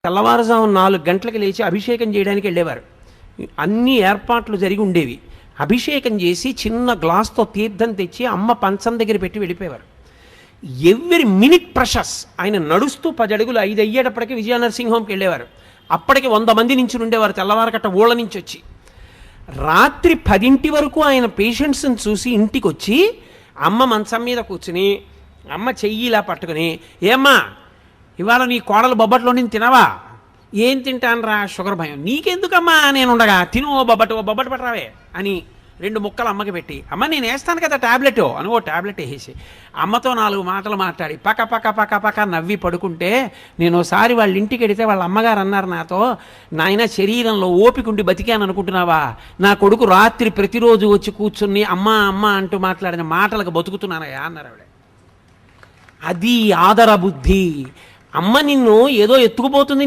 తెల్లవారుజాము 4 గంటలకు లేచి అభిషేకం చేయడానికి వెళ్ళేవారు. అన్ని ఏర్పాట్లు జరిగి ఉండేవి. అభిషేకం చేసి చిన్న గ్లాస్తో తీర్థం తెచ్చి అమ్మ పంచం దగ్గర పెట్టి వెళ్ళిపోయేవారు. Every minute precious. ఆయన నడుస్తూ 10 అడుగులు 5 అయ్యేటప్పటికి విజయనరసింహ హోమ్కి వెళ్ళేవారు. అప్పటికి 100 మంది నుంచి ఉండేవారు తెల్లవారకట్ట ఊళ్ళ నుంచి వచ్చి. రాత్రి 10 వరకు ఆయన పేషెంట్స్ని చూసి ఇంటికి వచ్చి అమ్మ మంచం మీద కూర్చుని అమ్మ చెయ్యి ఇలా పట్టుకుని, ఏమ్మా ఇవాళ నీ కోడలు బొబ్బట్లో నేను తినవా? ఏం తింటాను రా, షుగర్ భయం. నీకెందుకమ్మా నేను ఉండగా, తిను ఓ బొబ్బట్టు పట్టరావే అని 2 ముక్కలు అమ్మకి పెట్టి, అమ్మ నేను వేస్తాను కదా ట్యాబ్లెట్ అని ఓ ట్యాబ్లెట్ వేసేసి అమ్మతో 4 మాటలు మాట్లాడి పక్క పక్క పక్క పక్క నవ్వి పడుకుంటే, నేను ఒకసారి వాళ్ళ ఇంటికి వెడితే వాళ్ళ అమ్మగారు అన్నారు నాతో, నాయన శరీరంలో ఓపికండి బతికాను అనుకుంటున్నావా? నా కొడుకు రాత్రి ప్రతిరోజు వచ్చి కూర్చుని అమ్మ అమ్మ అంటూ మాట్లాడిన మాటలకు బతుకుతున్నానయ్యా అన్నారు ఆవిడ. అది ఆదర బుద్ధి. అమ్మ నిన్ను ఏదో ఎత్తుకుపోతుంది